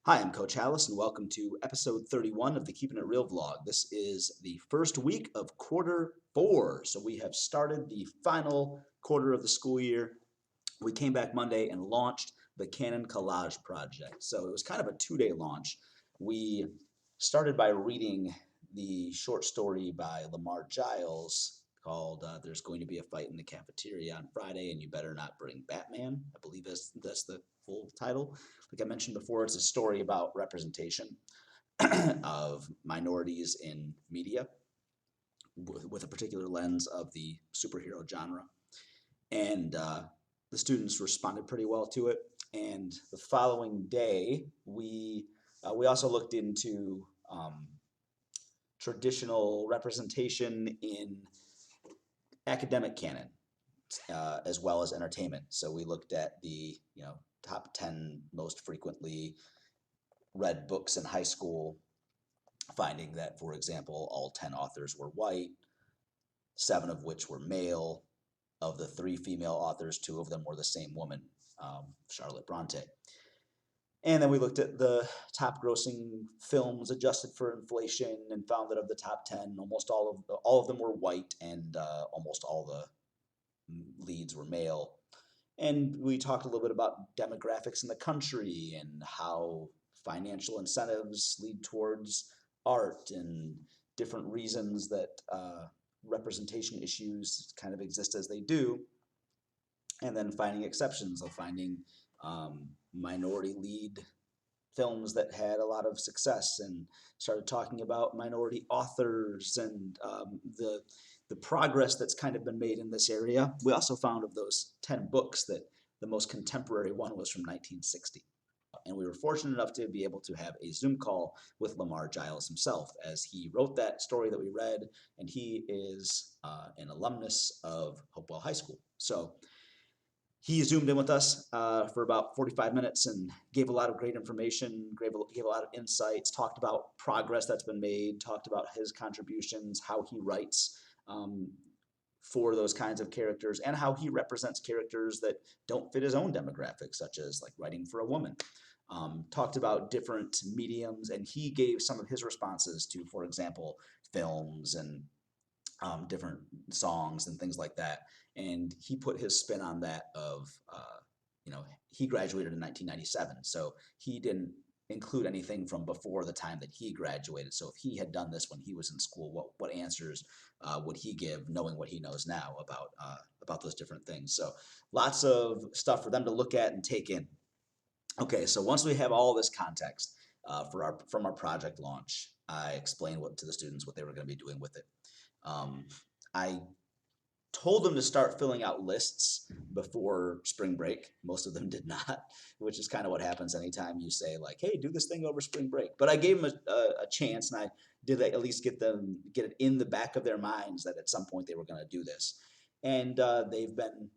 Hi, I'm Coach Hallis, and welcome to episode 31 of the Keeping It Real vlog. This is the first week of quarter four. So we have started the final quarter of the school year. We came back Monday and launched the Canon Collage Project. So it was kind of a 2-day launch. We started by reading the short story by Lamar Giles called There's Going to Be a Fight in the Cafeteria on Friday, and You Better Not Bring Batman. I believe that's the full title. Like I mentioned before, it's a story about representation of minorities in media with a particular lens of the superhero genre. And the students responded pretty well to it. And the following day, we also looked into traditional representation in academic canon as well as entertainment. So we looked at the top 10 most frequently read books in high school, finding that, for example, all 10 authors were white, 7 of which were male. Of the 3 female authors, 2 of them were the same woman, Charlotte Bronte. And then we looked at the top grossing films adjusted for inflation and found that of the top 10, almost all of them were white, and almost all the leads were male. And we talked a little bit about demographics in the country and how financial incentives lead towards art and different reasons that representation issues kind of exist as they do. And then finding exceptions of finding minority lead films that had a lot of success, and started talking about minority authors and the progress that's kind of been made in this area. We also found of those 10 books that the most contemporary one was from 1960. And we were fortunate enough to be able to have a Zoom call with Lamar Giles himself, as he wrote that story that we read, and he is an alumnus of Hopewell High School. So he zoomed in with us for about 45 minutes and gave a lot of great information, gave a lot of insights, talked about progress that's been made, talked about his contributions, how he writes for those kinds of characters, and how he represents characters that don't fit his own demographics, such as like writing for a woman. Talked about different mediums, and he gave some of his responses to, for example, films and different songs and things like that. And he put his spin on that of, he graduated in 1997, so he didn't include anything from before the time that he graduated. So if he had done this when he was in school, what answers would he give, knowing what he knows now about those different things? So lots of stuff for them to look at and take in. Okay, so once we have all this context from our project launch, I explained to the students what they were going to be doing with it. I told them to start filling out lists before spring break. Most of them did not, which is kind of what happens anytime you say like, hey, do this thing over spring break. But I gave them a chance, and I did at least get it in the back of their minds that at some point they were going to do this. And they've been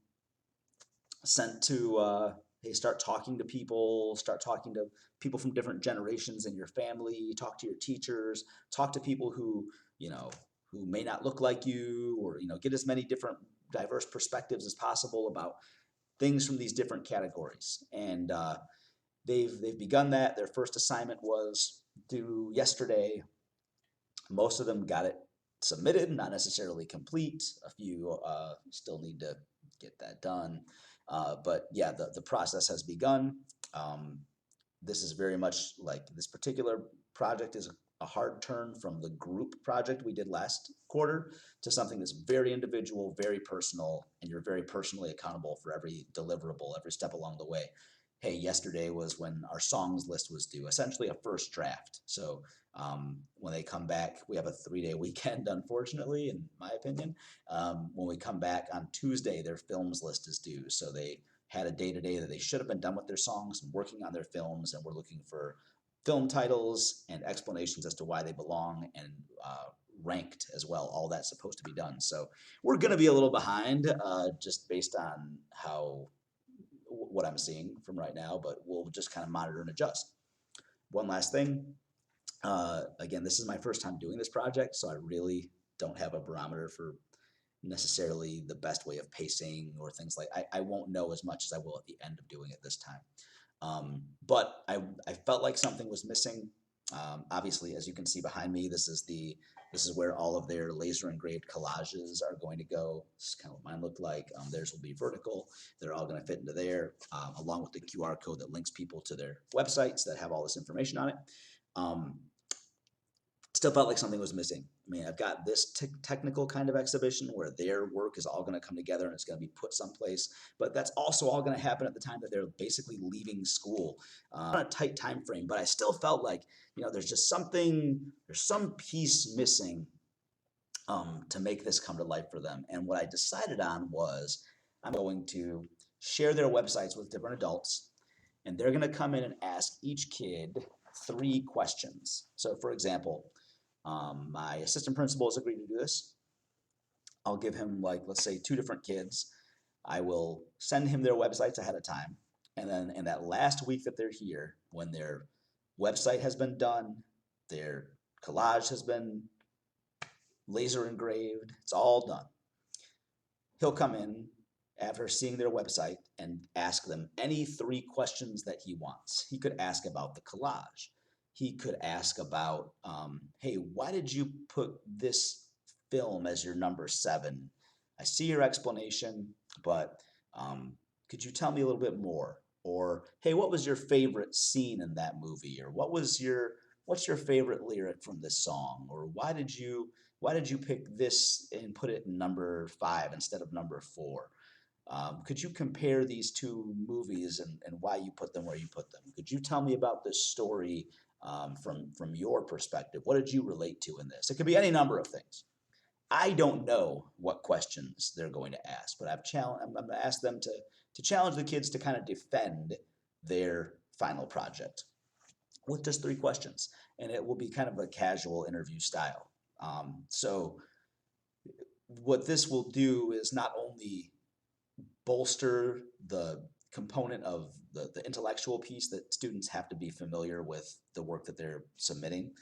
sent to hey, start talking to people from different generations in your family, talk to your teachers, talk to people who who may not look like you, or get as many different diverse perspectives as possible about things from these different categories. And they've begun that. Their first assignment was due yesterday. Most of them got it submitted, not necessarily complete. A few still need to get that done. But yeah, the process has begun. This is very much like this particular project is a hard turn from the group project we did last quarter to something that's very individual, very personal, and you're very personally accountable for every deliverable, every step along the way. Hey, yesterday was when our songs list was due, essentially a first draft. So when they come back, we have a 3-day weekend, unfortunately, in my opinion. When we come back on Tuesday, their films list is due. So they had a day today that they should have been done with their songs and working on their films, and we're looking for film titles and explanations as to why they belong, and ranked as well. All that's supposed to be done. So we're going to be a little behind just based on what I'm seeing from right now, but we'll just kind of monitor and adjust. One last thing. Again, this is my first time doing this project, so I really don't have a barometer for necessarily the best way of pacing or things like I won't know as much as I will at the end of doing it this time. But I felt like something was missing. Obviously, as you can see behind me, this is where all of their laser engraved collages are going to go. This is kind of what mine looked like. Theirs will be vertical. They're all going to fit into there, along with the QR code that links people to their websites that have all this information on it. Um, Still felt like something was missing. I mean, I've got this technical kind of exhibition where their work is all going to come together and it's going to be put someplace, but that's also all going to happen at the time that they're basically leaving school on a tight time frame. But I still felt like, there's just there's some piece missing to make this come to life for them. And what I decided on was I'm going to share their websites with different adults, and they're going to come in and ask each kid 3 questions. So, for example, my assistant principal has agreed to do this. I'll give him, like, let's say 2 different kids. I will send him their websites ahead of time. And then in that last week that they're here, when their website has been done, their collage has been laser engraved, it's all done. He'll come in after seeing their website and ask them any 3 questions that he wants. He could ask about the collage. He could ask about, hey, why did you put this film as your number 7? I see your explanation, but could you tell me a little bit more? Or, hey, what was your favorite scene in that movie? Or what's your favorite lyric from this song? Or why did you pick this and put it in number 5 instead of number 4? Could you compare these 2 movies and why you put them where you put them? Could you tell me about this story from your perspective? What did you relate to in this? It could be any number of things. I don't know what questions they're going to ask, but I'm going to ask them to challenge the kids to kind of defend their final project with just 3 questions, and it will be kind of a casual interview style. So what this will do is not only bolster the component of the intellectual piece that students have to be familiar with the work that they're submitting,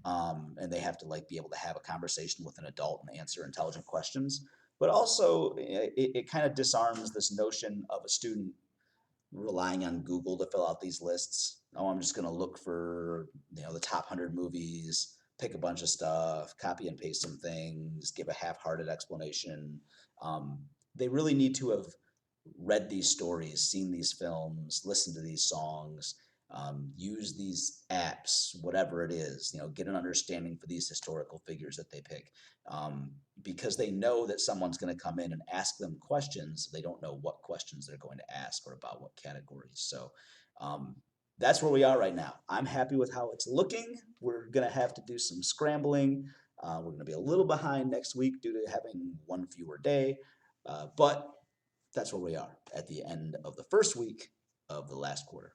and they have to be able to have a conversation with an adult and answer intelligent questions, but also it kind of disarms this notion of a student relying on Google to fill out these lists. Oh, I'm just going to look for the top 100 movies, pick a bunch of stuff, copy and paste some things, give a half-hearted explanation. They really need to have read these stories, seen these films, listened to these songs, use these apps, whatever it is, get an understanding for these historical figures that they pick. Because they know that someone's going to come in and ask them questions. They don't know what questions they're going to ask or about what categories. So that's where we are right now. I'm happy with how it's looking. We're going to have to do some scrambling. We're going to be a little behind next week due to having 1 fewer day. But that's where we are at the end of the first week of the last quarter.